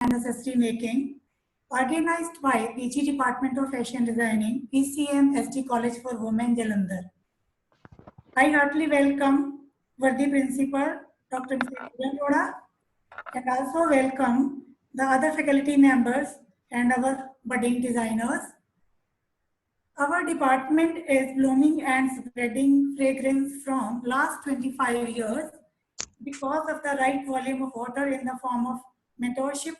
and accessory making, organized by PG Department of Fashion Designing, PCM SD College for Women, Jalandhar. I heartily welcome Vardi Principal, Dr. Kiran, and also welcome the other faculty members and our budding designers. Our department is blooming and spreading fragrance from last 25 years because of the right volume of water in the form of mentorship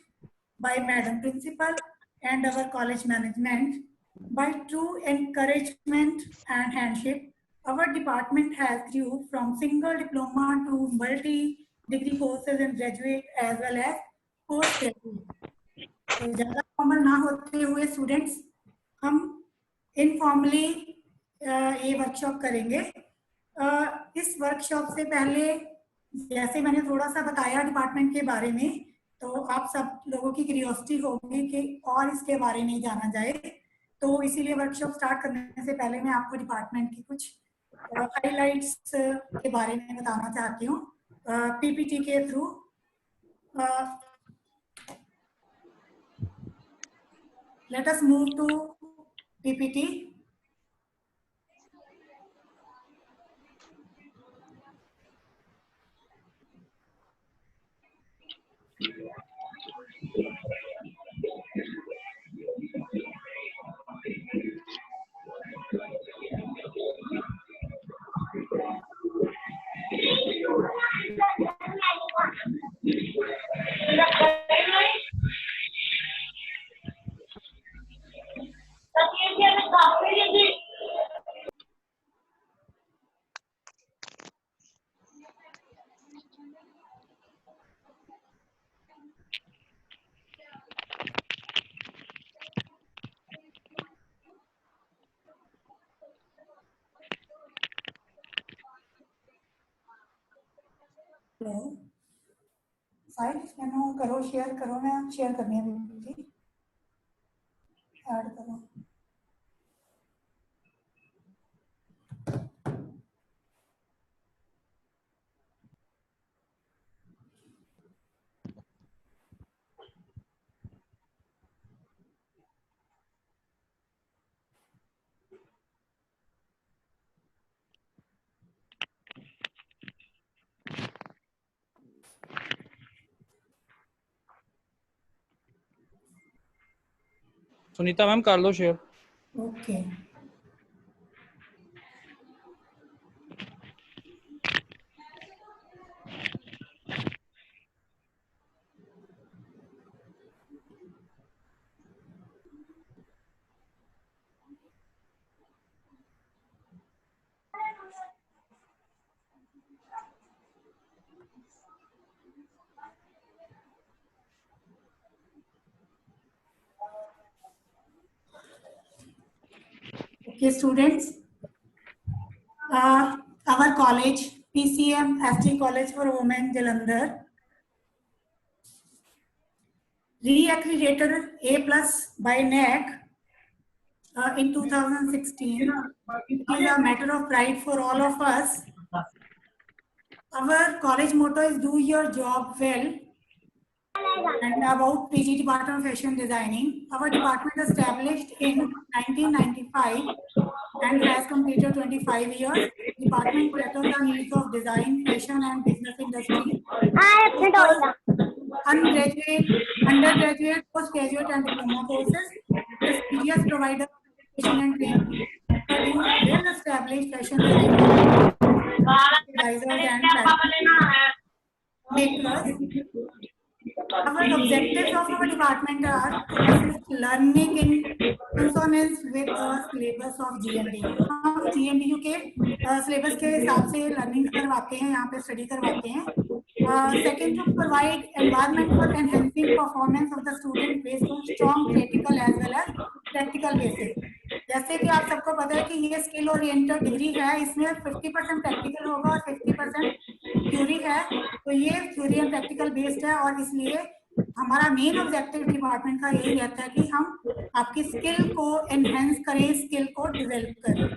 by Madam Principal and our college management. By true encouragement and handshake, our department has grew from single diploma to multi-degree courses in graduate as well as post-graduate. तो ज़्यादा formal ना होते हुए students हम informally ये workshop करेंगे। इस workshop से पहले जैसे मैंने थोड़ा सा बताया डिपार्टमेंट के बारे में, तो आप सब लोगों की क्यूरियोसिटी होगी कि और इसके बारे में जाना जाए, तो इसीलिए वर्कशॉप स्टार्ट करने से पहले मैं आपको डिपार्टमेंट की कुछ हाइलाइट्स के बारे में बताना चाहती हूँ पीपीटी के through. Let us move to PPT. Hello side मैनू करो, शेयर करो, मैं शेयर करनी है पीपीटी, ऐड करो। सुनीता मैम कर लो share. Okay Okay, students, our college, PCM SD College for Women, Jalandhar, re-accredited A+ by NAC in 2016. It is a matter of pride for all of us. Our college motto is "Do your job well." And about PG Department of Fashion Designing, our department established in 1995 and has completed 25 years. Department caters the needs of design, fashion, and business industry. Undergraduate, postgraduate, and diploma courses. Prestigious provider of education and training. Produce well-established fashion designers, advisors, and makers. Our objectives of our department are to assist learning in consonance with the syllabus of GNDU. हम GNDU के syllabus के हिसाब से learning करवाते हैं, यहाँ पे study करवाते हैं. Second, to provide environment for enhancing performance of the student based on strong theoretical as well as practical basis. जैसे कि आप सबको पता है कि ये स्किल ओरिएंटेड डिग्री है, इसमें 50% प्रैक्टिकल होगा और 50% थ्योरी है, तो ये थ्योरी एंड प्रैक्टिकल बेस्ड है और इसलिए हमारा मेन ऑब्जेक्टिव डिपार्टमेंट का यही रहता है कि हम आपकी स्किल को एनहेंस करें, स्किल को डेवलप करें।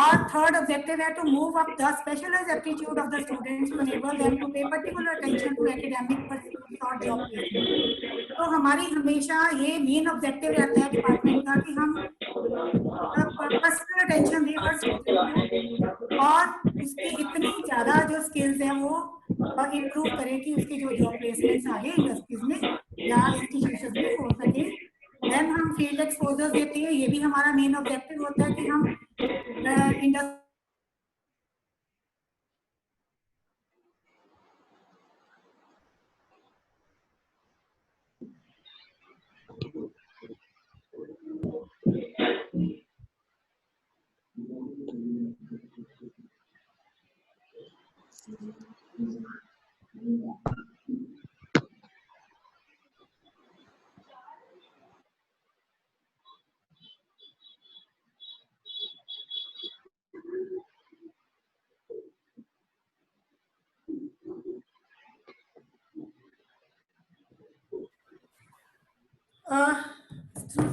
और थर्ड ऑब्जेक्टिव है to move up the specialised aptitude of the students to enable them to pay particular attention to academic pursuits और जॉब प्लेसमेंट। हमारी हमेशा ये मेन ऑब्जेक्टिव रहता है डिपार्टमेंट का कि हम पर्सनल अटेंशन दें हर स्टूडेंट को और उसकी इतनी ज़्यादा जो स्किल्स हैं वो इम्प्रूव करें कि उसकी जो जॉब प्लेसमेंट्स आगे इंडस्ट्रीज में या इंस्टीट्यूशन में हो सके। देन हम फील्ड एक्सपोजर्स देते हैं, ये भी हमारा मेन ऑब्जेक्टिव होता है कि हम industry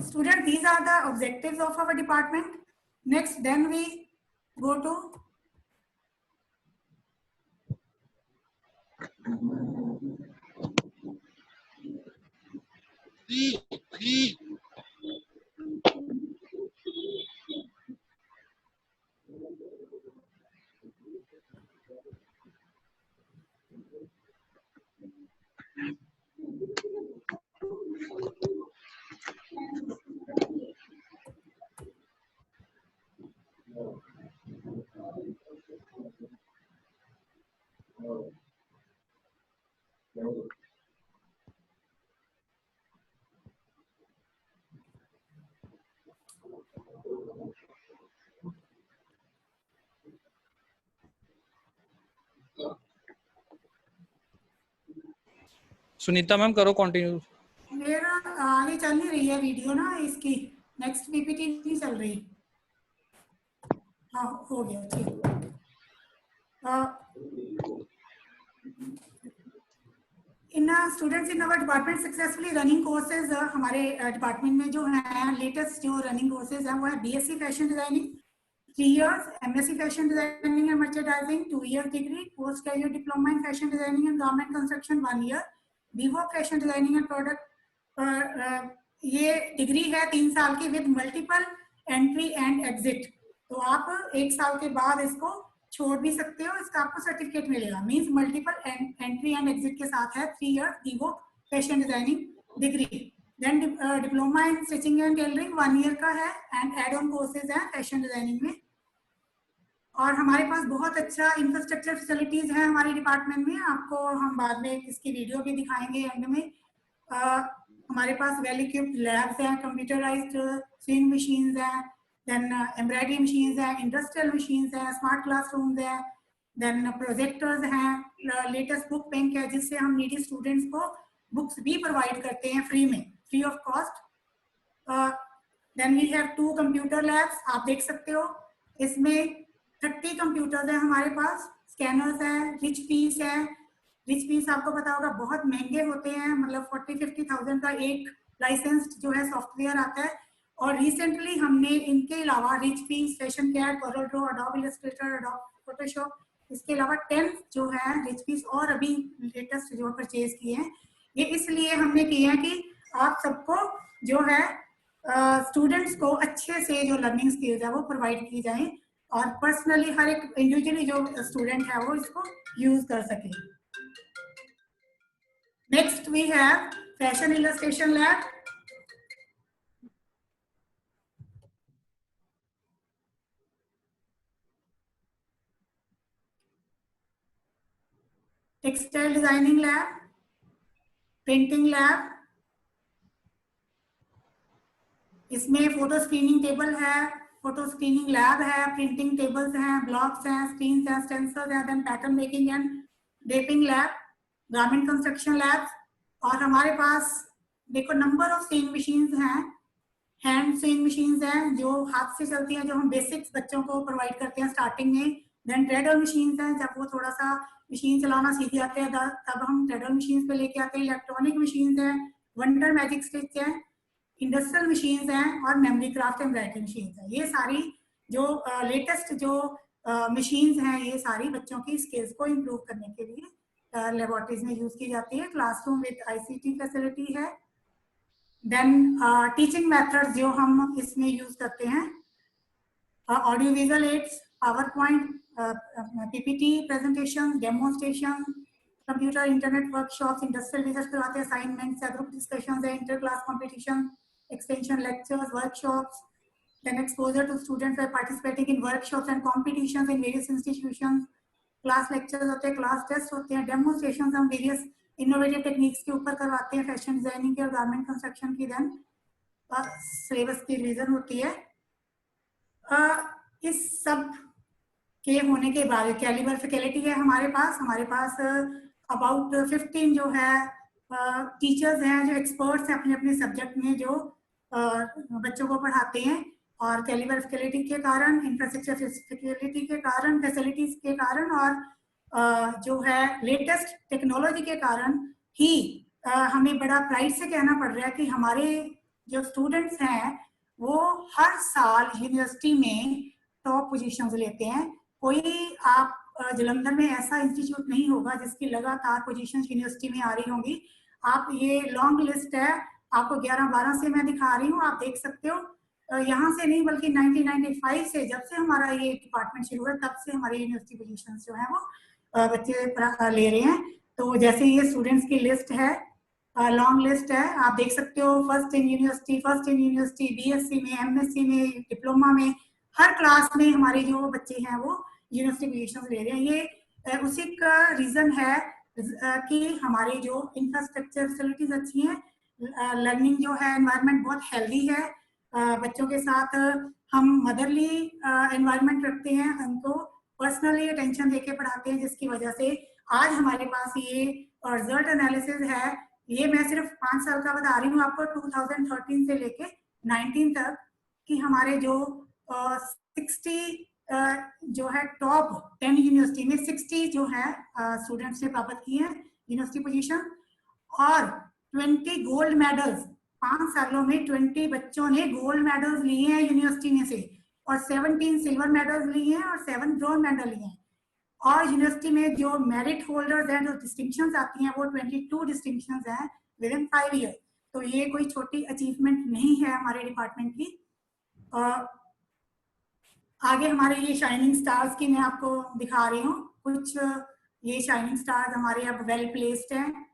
student, these are the objectives of our department. Next, then we go to Sunita ma'am करो कंटिन्यू। मेरा आगे चल नहीं रही है वीडियो ना, इसकी नेक्स्ट पीपीटी नहीं चल रही। हाँ हो गया, ठीक। In students in our department successfully running courses, हमारे डिपार्टमेंट में जो है लेटेस्ट जो रनिंग कोर्सेज हैं वो है BSc fashion designing 3 years, MSc fashion designing and merchandising 2 years degree, post graduate diploma in fashion designing and garment construction 1 year, Vivo fashion designing and product ये degree है 3 साल की with multiple entry and exit. तो आप 1 साल के बाद इसको छोड़ भी सकते हो, इसका आपको सर्टिफिकेट मिलेगा। Means multiple entry and exit के साथ है 3 years वीवो fashion designing degree. Then diploma in stitching and tailoring 1 year का है एंड एड ऑन कोर्सेज है फैशन डिजाइनिंग में। और हमारे पास बहुत अच्छा इंफ्रास्ट्रक्चर फैसिलिटीज हैं हमारे डिपार्टमेंट में, आपको हम बाद में इसकी वीडियो भी दिखाएंगे एंड में। हमारे पास वेल इक्विप्ड लैब्स हैं, कंप्यूटराइज्ड स्विंग मशीन्स हैं, देन एम्ब्रॉयडरी मशीन्स हैं, इंडस्ट्रियल मशीन्स हैं, स्मार्ट क्लासरूम्स हैं, देन प्रोजेक्टर्स हैं, लेटेस्ट बुक बैंक है जिससे हम नीडी स्टूडेंट्स को बुक्स भी प्रोवाइड करते हैं फ्री में, free of cost. Then we have 2 computer labs, आप देख सकते हो इसमें 30 कंप्यूटर्स हैं हमारे पास, स्कैनर्स हैं, रिच पीस है। रिच पीस आपको पता होगा बहुत महंगे होते हैं, मतलब 40-50,000 का एक लाइसेंस्ड जो है सॉफ्टवेयर आता है। और रिसेंटली हमने इनके अलावा Richpeace, fashion CAD, Corel Draw, Adobe Illustrator, Adobe Photoshop, इसके अलावा 10 जो है रिच पीस और अभी लेटेस्ट जो परचेज किए हैं। ये इसलिए हमने किए हैं कि आप सबको जो है स्टूडेंट्स को अच्छे से जो लर्निंग स्किल्स है वो प्रोवाइड की जाए और पर्सनली हर एक इंडिविजुअली जो स्टूडेंट है वो इसको यूज कर सके। Next we have fashion illustration lab. Textile designing lab, printing lab, इसमें फोटो स्क्रीनिंग टेबल है, फोटो स्क्रीनिंग लैब है, प्रिंटिंग टेबल्स हैं, ब्लॉक्स हैं, स्क्रीन हैं, स्टेंसर्स हैं, then pattern making and draping lab, garment construction lab. और हमारे पास देखो नंबर ऑफ सेइंग मशीन्स हैं, हैंड सेइंग मशीन्स हैं जो हाथ से चलती हैं, जो हम बेसिक्स बच्चों को प्रोवाइड करते हैं स्टार्टिंग में। देन ट्रेडल मशीन्स हैं, जब वो थोड़ा सा मशीन चलाना सीख जाते हैं तब हम ट्रेडल मशीन्स पे लेके आते हैं। इलेक्ट्रॉनिक मशीन्स हैं, वंडर मैजिक स्टिच है, इंडस्ट्रियल मशीन्स हैं और मेमोरी क्राफ्ट एम्ब्रॉयडरी मशीन्स हैं। ये सारी जो लेटेस्ट जो मशीन्स हैं ये सारी बच्चों की स्किल्स को इम्प्रूव करने के लिए लेबोरेटरीज में यूज की जाती है। क्लासरूम विद आईसीटी फैसिलिटी है, देन टीचिंग मेथड्स जो हम इसमें यूज करते हैं, audio visual aids, power point, PPT presentation, demonstration, computer internet workshops, industrial visits करवाते हैं, असाइनमेंट्स या ग्रुप डिस्कशंस है, inter class competition, extension lectures, workshops, then exposure to students by participating in workshops and competitions in various institutions, class lectures होते हैं, class test होते हैं, demonstration हम various innovative techniques के ऊपर करवाते हैं, फैशन डिजाइनिंग के और गारमेंट कंस्ट्रक्शन की, देन सिलेबस की रिवीजन होती है। इस सब के होने के बाद कैलिबर फैकल्टी है हमारे पास अबाउट 15 जो है टीचर्स हैं जो एक्सपर्ट्स हैं अपने अपने सब्जेक्ट में, जो बच्चों को पढ़ाते हैं। और कैलिबर फैकल्टी के कारण, इंफ्रास्ट्रक्चर फैसिलिटी के कारण, फैसिलिटीज के कारण और जो है लेटेस्ट टेक्नोलॉजी के कारण ही हमें बड़ा प्राइड से कहना पड़ रहा है कि हमारे जो स्टूडेंट्स हैं वो हर साल यूनिवर्सिटी में टॉप पोजीशंस लेते हैं। कोई आप जलंधर में ऐसा इंस्टीट्यूट नहीं होगा जिसकी लगातार पोजीशंस यूनिवर्सिटी में आ रही होंगी। आप ये लॉन्ग लिस्ट है, आपको 11-12 से मैं दिखा रही हूँ, आप देख सकते हो। यहाँ से नहीं बल्कि 1995 से, जब से हमारा ये डिपार्टमेंट शुरू हुआ तब से हमारी यूनिवर्सिटी पोजीशंस जो है वो बच्चे ले रहे हैं। तो जैसे ये स्टूडेंट्स की लिस्ट है, लॉन्ग लिस्ट है, आप देख सकते हो। फर्स्ट इन यूनिवर्सिटी, बीएससी में, एमएससी में, डिप्लोमा में, हर क्लास में हमारे जो बच्चे हैं वो यूनिवर्सिटी पोजीशन ले रहे हैं। ये उसी का रीजन है कि हमारी जो इंफ्रास्ट्रक्चर फैसिलिटीज अच्छी हैं, लर्निंग जो है एनवायरनमेंट बहुत हेल्दी है, बच्चों के साथ हम मदरली एनवायरनमेंट रखते हैं, उनको पर्सनली अटेंशन देके पढ़ाते हैं, जिसकी वजह से आज हमारे पास ये रिजल्ट एनालिसिस है। ये मैं सिर्फ 5 साल का बता रही हूँ आपको, 2013 से लेके 19 तक कि हमारे जो 60 जो है टॉप 10 यूनिवर्सिटी में 60 जो है स्टूडेंट्स ने प्राप्त किए हैं यूनिवर्सिटी पोजीशन, और 20 गोल्ड मेडल्स, 5 सालों में 20 बच्चों ने गोल्ड मेडल्स लिए हैं यूनिवर्सिटी में से, और 17 सिल्वर मेडल्स लिए हैं और 7 ब्रॉन्ज मेडल लिए हैं। और यूनिवर्सिटी में जो मेरिट होल्डर्स हैं, जो डिस्टिंक्शंस आती हैं, वो 22 डिस्टिंक्शंस हैं विद इन 5 ईयर। तो ये कोई छोटी अचीवमेंट नहीं है हमारे डिपार्टमेंट की। आगे हमारे ये शाइनिंग स्टार्स की मैं आपको दिखा रही हूँ कुछ। ये शाइनिंग स्टार्स हमारे अब वेल प्लेस्ड हैं।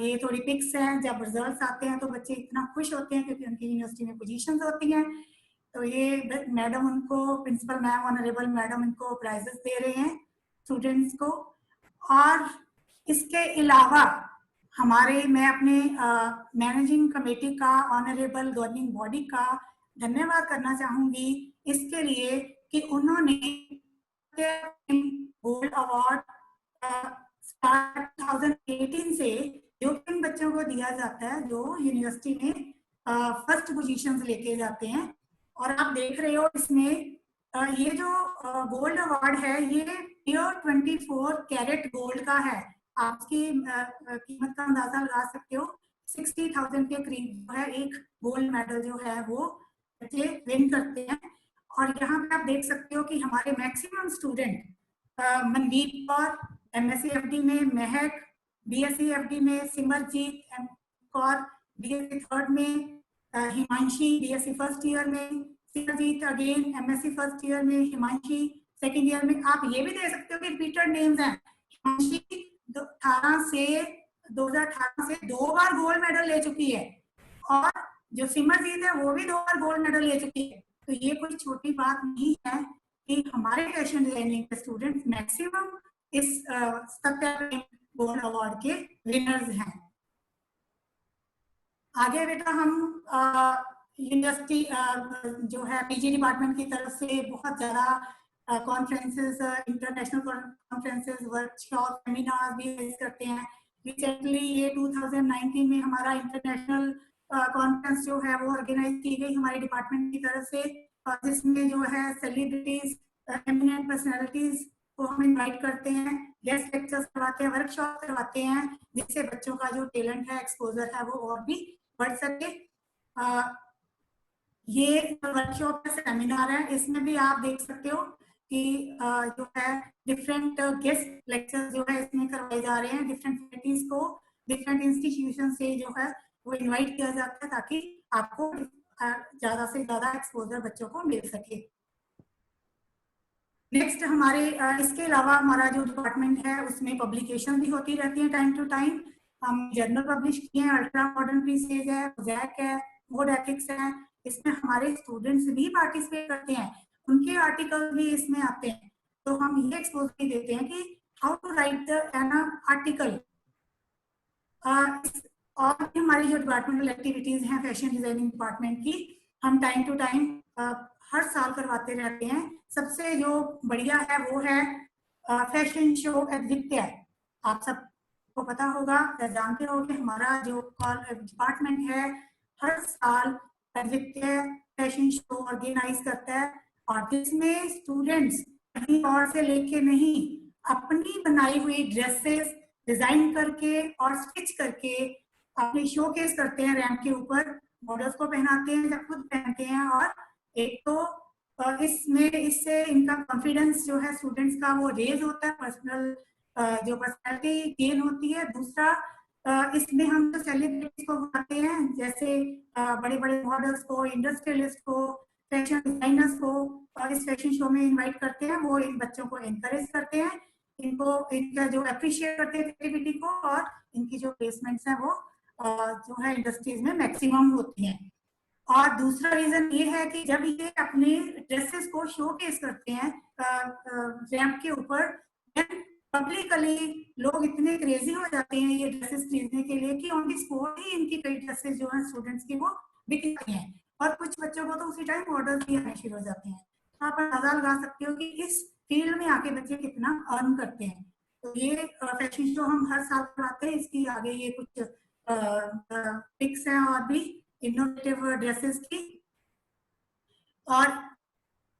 ये थोड़ी पिक्स हैं, जब रिजल्ट्स आते हैं तो बच्चे इतना खुश होते हैं क्योंकि उनकी यूनिवर्सिटी में पोजीशंस होती हैं। तो ये मैडम उनको, प्रिंसिपल मैम, ऑनरेबल मैडम इनको प्राइजेस दे रहे हैं स्टूडेंट्स को। और इसके अलावा हमारे, मैं अपने मैनेजिंग कमेटी का, ऑनरेबल गवर्निंग बॉडी का धन्यवाद करना चाहूंगी इसके लिए कि उन्होंने गोल्ड अवार्ड 2018 से जो किन बच्चों को दिया जाता है जो यूनिवर्सिटी में फर्स्ट पोजीशंस लेके जाते हैं। और आप देख रहे हो इसमें ये जो गोल्ड अवार्ड है ये प्योर 24 कैरेट गोल्ड का है। आप इसकी कीमत का अंदाजा लगा सकते हो, 60,000 के करीब है एक गोल्ड मेडल जो है वो बच्चे विन करते हैं। और यहाँ पे आप देख सकते हो कि हमारे maximum student, Mandeep Kaur MSc FD में, महक बीएससी एफडी में, सिमरजीत कौर बीएससी थर्ड में, हिमांशी बीएससी फर्स्ट ईयर में, Simarjeet again MSc first year में, हिमांशी सेकेंड ईयर में। आप ये भी देख सकते हो कि रिपीटेड नेम्स हैं। हिमांशी 2018 से 2 बार गोल्ड मेडल ले चुकी है, और जो सिमरजीत है वो भी 2 बार गोल्ड मेडल ले चुकी है। तो ये कोई छोटी बात नहीं है कि हमारे फैशन डिजाइनिंग के स्टूडेंट मैक्सिमम इस गोल्ड अवार्ड के विनर्स हैं। आगे बेटा हम यूनिवर्सिटी जो है पीजी डिपार्टमेंट की तरफ से बहुत ज्यादा conferences, international conferences, workshop, seminar भी करते हैं। रिसेंटली ये 2019 में हमारा इंटरनेशनल कॉन्फ्रेंस जो है वो ऑर्गेनाइज की गई हमारे डिपार्टमेंट की तरफ से, जिसमें जो है सेलिब्रिटीज, एमिनेंट पर्सनैलिटीज को हम इनवाइट करते हैं, गेस्ट लेक्चर्स करवाते हैं, वर्कशॉप करवाते हैं, जिससे बच्चों का जो टैलेंट है, एक्सपोजर है, वो और भी बढ़ सके। ये वर्कशॉप का सेमिनार है, इसमें भी आप देख सकते हो कि जो है डिफरेंट गेस्ट लेक्चर जो है इसमें करवाए जा रहे हैं। डिफरेंट फैकल्टीज को डिफरेंट इंस्टीट्यूशन से जो है वो इनवाइट किया जाता है ताकि आपको ज्यादा से ज्यादा एक्सपोजर बच्चों को मिल सके। नेक्स्ट हमारे इसके अलावा हमारा जो डिपार्टमेंट है उसमें पब्लिकेशन भी होती रहती है टाइम टू टाइम। हम जर्नल पब्लिश किए हैं, अल्ट्रा मॉडर्न प्रीसेज है, मोज़ैक है, वुड एथिक्स है। इसमें हमारे स्टूडेंट्स भी पार्टिसिपेट करते हैं, उनके आर्टिकल भी इसमें आते हैं। तो हम ये एक्सपोजर देते हैं कि how to write the an article. और भी हमारी जो डिपार्टमेंटल एक्टिविटीज हैं फैशन डिजाइनिंग डिपार्टमेंट की, हम टाइम टू टाइम हर साल करवाते रहते हैं। सबसे जो बढ़िया है वो है फैशन शो अद्वितीय। आप सबको पता होगा, जानते हो कि हमारा जो डिपार्टमेंट है हर साल अद्वितीय फैशन शो ऑर्गेनाइज करता है, और जिसमें स्टूडेंट्स कहीं और से लेके नहीं, अपनी बनाई हुई ड्रेसेस डिजाइन करके और स्टिच करके अपने शोकेस करते हैं रैंप के ऊपर, मॉडल्स को पहनाते हैं या खुद पहनते हैं। और एक तो इसमें इससे इनका कॉन्फिडेंस जो है स्टूडेंट्स का वो रेज होता है, पर्सनल जो पर्सनैलिटी गेन होती है। दूसरा इसमें हम जो सेलिब्रिटीज को बुलाते हैं, जैसे बड़े बड़े मॉडल्स को, इंडस्ट्रियलिस्ट को, फैशन डिजाइनर्स को इस फैशन शो में इनवाइट करते हैं। वो इन बच्चों को एनकरेज करते हैं, इनको इनका जो अप्रिशिएट करते हैं एक्टिविटी को, और इनकी जो प्लेसमेंट्स हैं वो जो है इंडस्ट्रीज में मैक्सिमम होती हैं। और दूसरा रीजन ये है कि जब ये अपने ड्रेसेस को शोकेस करते हैं रैंप के ऊपर, पब्लिकली लोग इतने क्रेजी हो जाते हैं ये ड्रेसेस खरीदने के लिए कि ऑन द स्पॉट ही इनकी कई ड्रेसेस जो है स्टूडेंट्स की वो बिक जाती हैं, और कुछ बच्चों को तो उसी टाइम ऑर्डर भी आने शुरू हो जाते हैं। तो आप अंदाजा लगा सकते हो कि इस फील्ड में आके बच्चे कितना अर्न करते हैं। तो ये फैशन शो हम हर साल कराते हैं। इसकी आगे ये कुछ पिक्स हैं और भी इनोवेटिव ड्रेसेस की। और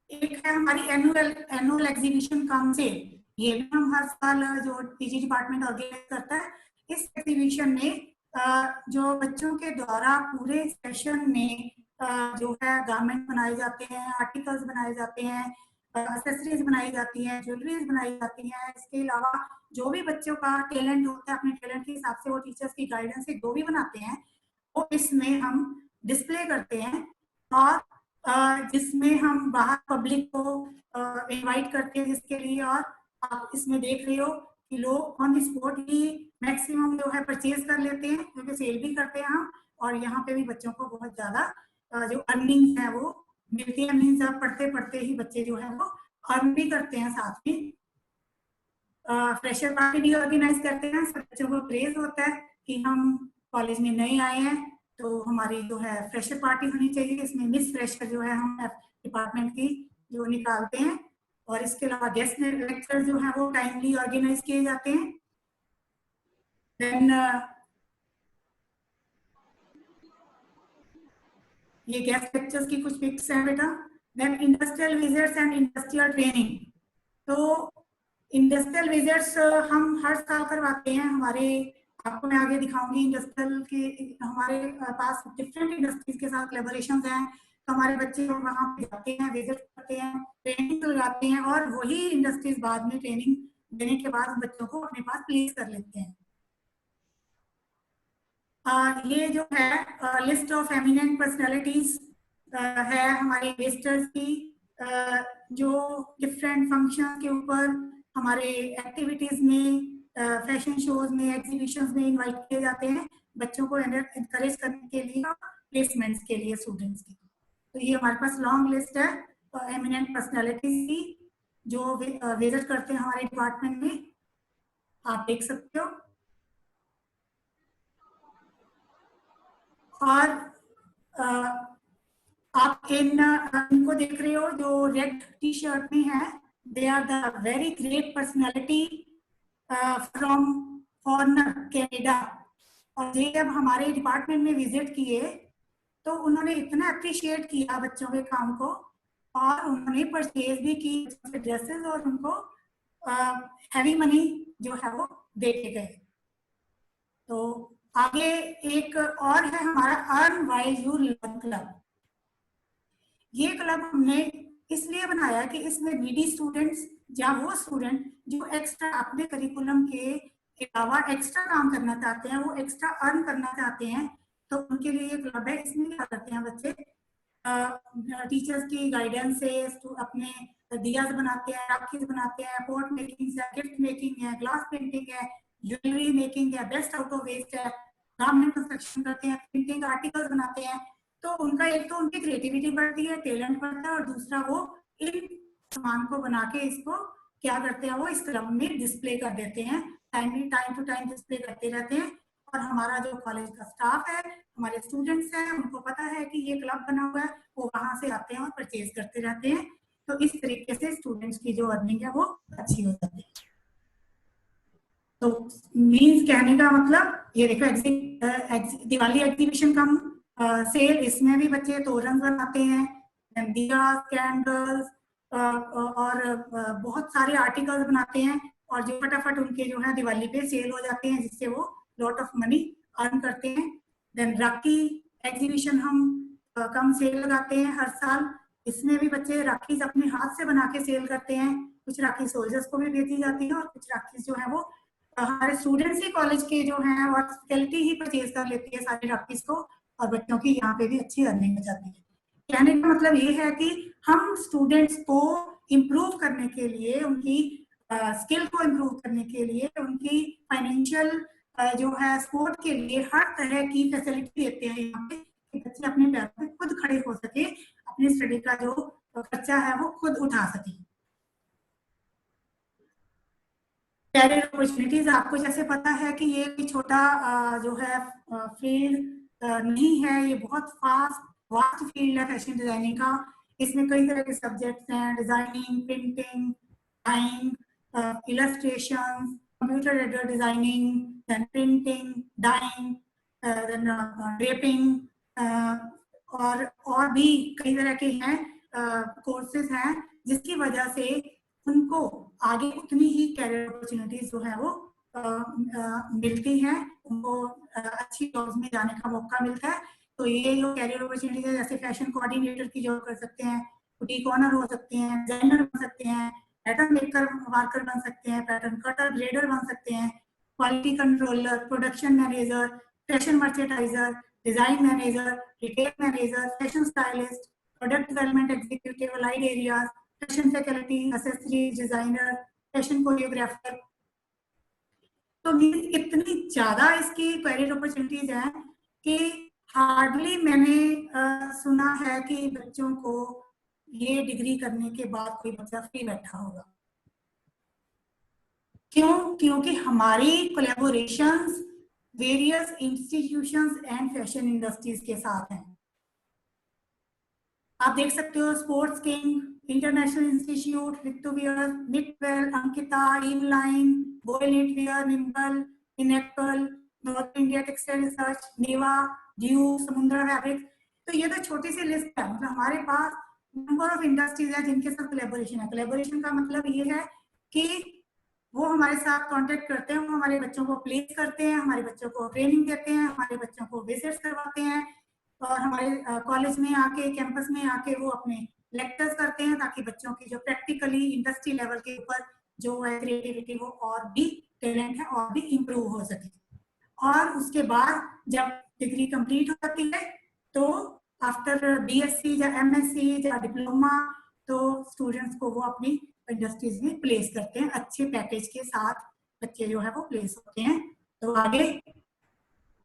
एक है हमारी एनुअल एग्जीबिशन काउंसिल, ये भी हम हर साल जो पीजी डिपार्टमेंट ऑर्गेनाइज करता है। इस एग्जीबिशन में जो बच्चों के द्वारा पूरे सेशन में जो है गारमेंट बनाए जाते हैं, आर्टिकल्स बनाए जाते हैं, एक्सेसरीज बनाई जाती हैं, ज्वेलरीज बनाई जाती हैं। इसके अलावा जो भी बच्चों का टैलेंट होता है, अपने टैलेंट के हिसाब से वो टीचर्स की गाइडेंस से जो भी बनाते हैं वो इसमें हम डिस्प्ले करते हैं। और जिसमें हम बाहर पब्लिक को इनवाइट करते हैं जिसके लिए। और आप इसमें देख रहे हो कि लोग on the spot he maximum जो है परचेज कर लेते हैं, क्योंकि सेल भी करते हैं हम। और यहाँ पे भी बच्चों को बहुत ज्यादा जो अर्निंग है वो मिलती है। मीन्स अब पढ़ते पढ़ते ही बच्चे जो है वो अर्न भी करते हैं। साथ में फ्रेशर पार्टी भी ऑर्गेनाइज करते हैं। सब बच्चों को प्रेज होता है कि हम कॉलेज में नए आए हैं, तो हमारी जो है फ्रेशर पार्टी होनी चाहिए। इसमें मिस फ्रेशर जो है हम डिपार्टमेंट की जो निकालते हैं। और इसके अलावा गेस्ट लेक्चर जो है वो टाइमली ऑर्गेनाइज किए जाते हैं। देन ये गेस्ट लेक्चर्स की कुछ पिक्स हैं बेटा। Then industrial visits and industrial training. तो इंडस्ट्रियल विजिट्स हम हर साल करवाते हैं। हमारे आपको मैं आगे दिखाऊंगी इंडस्ट्रियल के हमारे पास डिफरेंट इंडस्ट्रीज के साथ कोलैबोरेशंस हैं। तो हमारे बच्चे लोग वहां पे जाते हैं, विजिट करते हैं, ट्रेनिंग लगाते हैं, और वही इंडस्ट्रीज बाद में ट्रेनिंग देने के बाद बच्चों को अपने पास प्लेस कर लेते हैं। ये जो है लिस्ट ऑफ एमिनेंट पर्सनालिटीज है हमारे इन्वेस्टर्स की, जो डिफरेंट फंक्शन के ऊपर हमारे एक्टिविटीज में, फैशन शोज में, एग्जीबिशंस में इनवाइट किए जाते हैं बच्चों को एनकरेज करने के लिए और प्लेसमेंट्स के लिए स्टूडेंट्स की। तो ये हमारे पास लॉन्ग लिस्ट है एमिनेंट पर्सनालिटीज की जो विजिट करते हैं हमारे डिपार्टमेंट में, आप देख सकते हो। और आप इनको देख रहे हो जो रेड टी शर्ट में है, they are the very great personality from foreigner Canada. और ये जब हमारे डिपार्टमेंट में विजिट किए तो उन्होंने इतना अप्रिशिएट किया बच्चों के काम को, और उन्होंने परचेज भी की ड्रेसेस, और उनको हैवी मनी जो है वो दे के गए। तो आगे एक और है हमारा earn while you learn club. ये क्लब हमने इसलिए बनाया कि इसमें नीडी स्टूडेंट्स या वो स्टूडेंट जो एक्स्ट्रा अपने करिकुलम के अलावा एक्स्ट्रा काम करना चाहते हैं, वो एक्स्ट्रा अर्न करना चाहते हैं, तो उनके लिए ये क्लब है। इसमें क्या करते हैं बच्चे, टीचर्स की गाइडेंस से अपने दियाज बनाते हैं, राखीज बनाते हैं, पोर्ट मेकिंग है, गिफ्ट मेकिंग है, ग्लास पेंटिंग है, ज्वेलरी मेकिंग है, बेस्ट आउट ऑफ वेस्ट है, गारमेंट कंस्ट्रक्शन करते हैं, प्रिंटिंग आर्टिकल्स बनाते हैं। तो उनका एक तो उनकी क्रिएटिविटी बढ़ती है, टैलेंट बढ़ता है, और दूसरा वो इन सामान को बना के इसको क्या करते हैं, वो इस क्लब में डिस्प्ले कर देते हैं, टाइम टू टाइम डिस्प्ले करते रहते हैं। और हमारा जो कॉलेज का स्टाफ है, हमारे स्टूडेंट्स हैं, उनको पता है कि ये क्लब बना हुआ है, वो वहां से आते हैं और परचेज करते रहते हैं। तो इस तरीके से स्टूडेंट्स की जो अर्निंग है वो अच्छी हो जाती है। तो मीन्स कहने का मतलब ये देखो, दिवाली एग्जीबिशन का सेल, इसमें भी बच्चे तोरण बनाते हैं, दिया, कैंडल्स और बहुत सारे आर्टिकल्स बनाते हैं, और जो फटाफट उनके जो है दिवाली पे सेल हो जाते हैं, जिससे वो लॉट ऑफ मनी अर्न करते हैं। देन राखी एग्जीबिशन हम कम सेल लगाते हैं हर साल। इसमें भी बच्चे राखी अपने हाथ से बना के सेल करते हैं। कुछ राखी सोल्जर्स को भी बेची जाती है, और कुछ राखी जो है वो हमारे स्टूडेंट्स ही कॉलेज के जो हैं और फैकल्टी ही परचेज कर लेती है सारी राखीज को, और बच्चों की यहाँ पे भी अच्छी अर्निंग हो जाती है। कहने का मतलब ये है कि हम स्टूडेंट्स को इम्प्रूव करने के लिए, उनकी स्किल को इम्प्रूव करने के लिए, उनकी फाइनेंशियल जो है सपोर्ट के लिए हर तरह की फैसिलिटी देते हैं यहाँ पे, कि बच्चे अपने पैरों पे खुद खड़े हो सके, अपनी स्टडी का जो खर्चा है वो खुद उठा सके। कैरियर अपॉर्चुनिटीज, आपको जैसे पता है कि ये छोटा जो है फील्ड नहीं है, ये बहुत वास्ट फील्ड है फैशन डिजाइनिंग का। इसमें कई तरह के सब्जेक्ट्स हैं, designing, printing, dyeing, illustration, computer aided designing, then printing, dyeing, then draping, और भी कई तरह के हैं कोर्सेज हैं, जिसकी वजह से उनको आगे उतनी ही कैरियर अपॉर्चुनिटीज जो है वो मिलती हैं, उनको अच्छी जॉब्स में जाने का मौका मिलता है। तो ये जो कैरियर अपॉर्चुनिटीज है, जैसे फैशन कोऑर्डिनेटर की जॉब कर सकते हैं, बुटीक ऑनर हो सकते हैं, डिजाइनर बन सकते हैं, पैटर्न मेकर वर्कर बन सकते हैं, पैटर्न कटर, ग्रेडर बन सकते हैं, quality controller, production manager, fashion merchandiser, design manager, retail manager, fashion stylist, product development executive, allied areas, fashion faculty, accessories designer, fashion choreographer. तो इतनी ज्यादा इसकी कैरियर अपॉर्चुनिटीज हैं कि हार्डली मैंने सुना है कि बच्चों को ये डिग्री करने के बाद कोई बच्चा फ्री बैठा होगा। क्यों? क्योंकि हमारी collaborations various institutions and fashion industries के साथ हैं। आप देख सकते हो, स्पोर्ट्स किंग, इंटरनेशनल इंस्टीट्यूट, रिक्टोवियर, Knitwell, Ankita, Inline, Boyal knitwear, Nimble, इनेक्टल, नॉर्थ इंडिया टेक्सटाइल रिसर्च, नेवा, ड्यू, समुद्रा फैब्रिक। तो ये तो छोटी सी लिस्ट है, मतलब हमारे पास नंबर ऑफ इंडस्ट्रीज है जिनके साथ कोलैबोरेशन है। कोलैबोरेशन का मतलब ये है कि वो हमारे साथ कांटेक्ट करते हैं, वो हमारे बच्चों को प्लेस करते हैं, हमारे बच्चों को ट्रेनिंग देते हैं, हमारे बच्चों को विजिट्स करवाते हैं, और हमारे कॉलेज में आके, कैंपस में आके वो अपने लेक्चर्स करते हैं, ताकि बच्चों की जो प्रैक्टिकली इंडस्ट्री लेवल के ऊपर जो है क्रिएटिविटी, वो और भी टैलेंट है और भी इम्प्रूव हो सके। और उसके बाद जब डिग्री कंप्लीट हो जाती है, तो आफ्टर बीएससी या एमएससी या डिप्लोमा, तो स्टूडेंट्स को वो अपनी इंडस्ट्रीज में प्लेस करते हैं, अच्छे पैकेज के साथ बच्चे जो है वो प्लेस होते हैं। तो आगे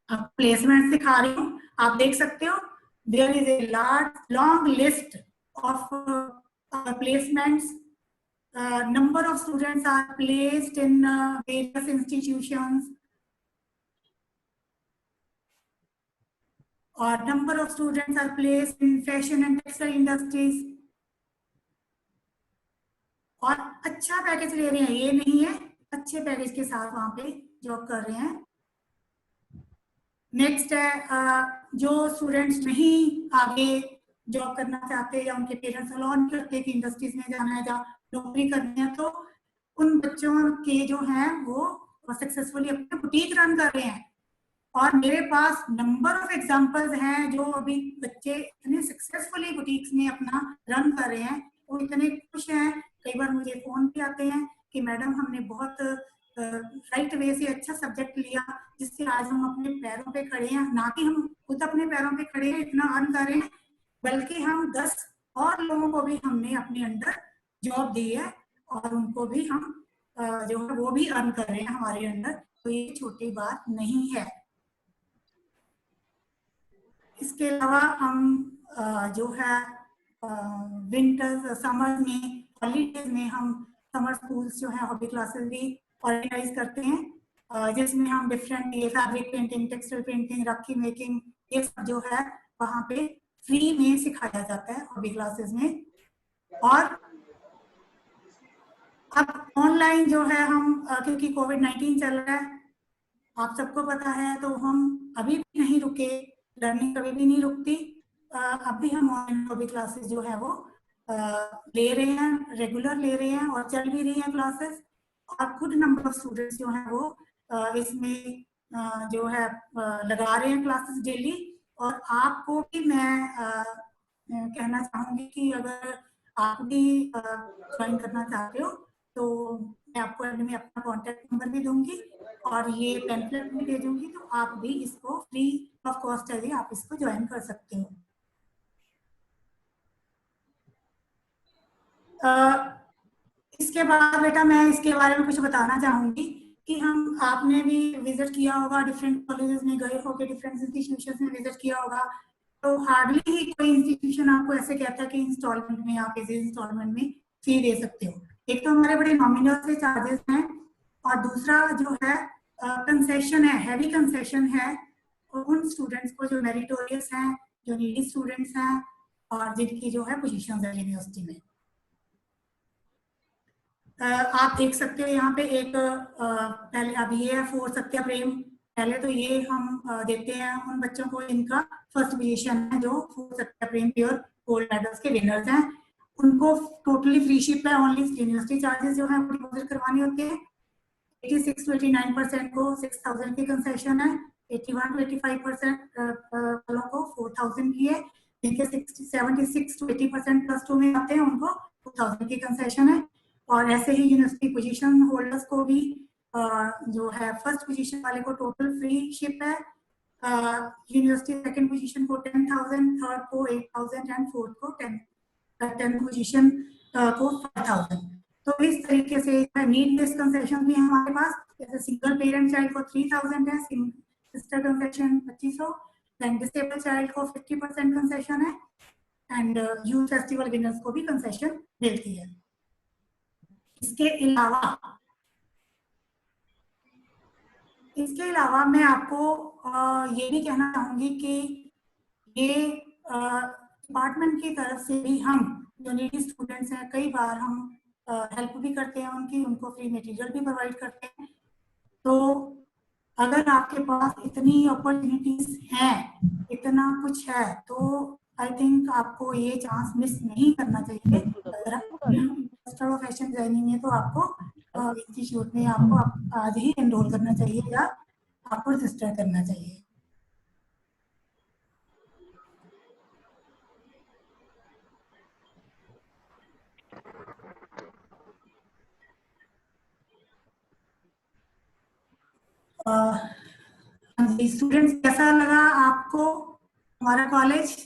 प्लेसमेंट दिखा रही हूँ, आप देख सकते हो, there is a long list of placements. Number of students are placed in various institutions, or number of students are placed in fashion and textile industries. और अच्छा पैकेज ले रहे हैं, ये नहीं है, अच्छे पैकेज के साथ वहां पे जॉब कर रहे हैं। नेक्स्ट है, जो स्टूडेंट्स नहीं आगे जॉब करना चाहते या उनके पेरेंट्स अलाउ नहीं करते कि इंडस्ट्रीज में जाना है या नौकरी करनी है, तो उन बच्चों के जो हैं वो सक्सेसफुली अपने बुटीक रन कर रहे हैं। और मेरे पास नंबर ऑफ एग्जांपल्स हैं जो अभी बच्चे इतने सक्सेसफुली बुटीक्स में अपना रन कर रहे हैं, वो इतने खुश हैं। कई बार मुझे फोन पे आते हैं कि मैडम हमने बहुत राइट वे से अच्छा सब्जेक्ट लिया जिससे आज हम अपने पैरों पे खड़े हैं, ना कि हम खुद अपने पैरों पे खड़े हैं इतना अर्न कर रहे हैं, बल्कि हम 10 और लोगों को भी हमने अपने अंडर जॉब दी है और उनको भी हम जो है वो भी अर्न कर रहे हैं हमारे अंडर। तो ये छोटी बात नहीं है। इसके अलावा हम जो है विंटर्स समर में हॉलीडेज में हम समर स्कूल्स जो है हॉबी क्लासेस भी ऑर्गेनाइज करते हैं, जिसमें हम डिफरेंट ये फैब्रिक पेंटिंग, टेक्सटाइल पेंटिंग, राखी मेकिंग, ये सब जो है वहाँ पे फ्री में सिखाया जाता है हॉबी क्लासेस में। और अब ऑनलाइन जो है हम क्योंकि कोविड-19 चल रहा है, आप सबको पता है, तो हम अभी भी नहीं रुके, लर्निंग कभी भी नहीं रुकती। अब भी हम ऑनलाइन हॉबी क्लासेस जो है वो ले रहे हैं, रेगुलर ले रहे हैं और चल भी रही हैं क्लासेस। और गुड नंबर ऑफ स्टूडेंट्स जो हैं वो इसमें जो है लगा रहे हैं क्लासेस डेली। और आपको भी मैं कहना चाहूँगी कि अगर आप भी ज्वाइन करना चाहते हो तो मैं आपको एंड में अपना कॉन्टैक्ट नंबर भी दूंगी और ये पैम्फलेट भी दे दूंगी, तो आप भी इसको फ्री ऑफ कॉस्ट है आप इसको ज्वाइन कर सकते हो। इसके बाद बेटा मैं इसके बारे में कुछ बताना चाहूंगी कि हम आपने भी विजिट किया होगा, डिफरेंट कॉलेजेस में गए होगे, डिफरेंट इंस्टीट्यूशंस में विजिट किया होगा, तो हार्डली ही कोई इंस्टीट्यूशन आपको ऐसे कहता है कि इंस्टॉलमेंट में आप इस इंस्टॉलमेंट में फी दे सकते हो। एक तो हमारे बड़े नॉमिनल से चार्जेस हैं और दूसरा जो है कंसेशन है, हैवी कंसेशन है उन स्टूडेंट्स को जो मेरिटोरियस हैं, जो नीडी स्टूडेंट्स हैं और जिनकी जो है पोजीशन है यूनिवर्सिटी में। आप देख सकते हो यहाँ पे एक पहले अब ये है फोर सत्या प्रेम। पहले तो ये हम देते हैं उन बच्चों को इनका फर्स्ट पोजीशन है जो फोर सत्या प्रेम प्योर गोल्ड मेडल्स के विनर्स हैं, उनको टोटली फ्री शिप है। ओनली यूनिवर्सिटी चार्जेस जो है वो डिपॉजिट करवाने होते हैं। 86 to 89% को 6000 की कंसेशन है, 81 to 85% वालों को 4000 की है, जिनके 76 to 80% प्लस 2 में आते हैं उनको 2000 की कंसेशन है। और ऐसे ही यूनिवर्सिटी पोजीशन होल्डर्स को भी जो है फर्स्ट पोजीशन वाले को टोटल फ्री शिप है, यूनिवर्सिटी सेकंड पोजीशन को 10,000, थर्ड को 8,000 एंड फोर्थ को 10 पोजीशन को 5,000। तो इस तरीके से नीड बेस्ड कंसेशन भी है हमारे पास, जैसे सिंगल पेरेंट चाइल्ड को 3,000 है, sister concession 2500, then disable child को 50% कंसेशन है एंड यूथ फेस्टिवल विनर्स को भी कंसेशन मिलती है। इसके अलावा मैं आपको ये भी कहना चाहूंगी कि ये डिपार्टमेंट की तरफ से भी हम जो नीडी स्टूडेंट्स हैं कई बार हम हेल्प भी करते हैं उनकी, उनको फ्री मटेरियल भी प्रोवाइड करते हैं। तो अगर आपके पास इतनी अपॉर्चुनिटीज हैं, इतना कुछ है, तो आई थिंक आपको ये चांस मिस नहीं करना चाहिए। अगर आप इंटरेस्टेड हो फैशन डिजाइनिंग में तो आपको इंस्टीट्यूट में आपको आज ही एनरोल करना चाहिए या आपको रजिस्टर करना चाहिए। स्टूडेंट्स कैसा लगा आपको हमारा कॉलेज?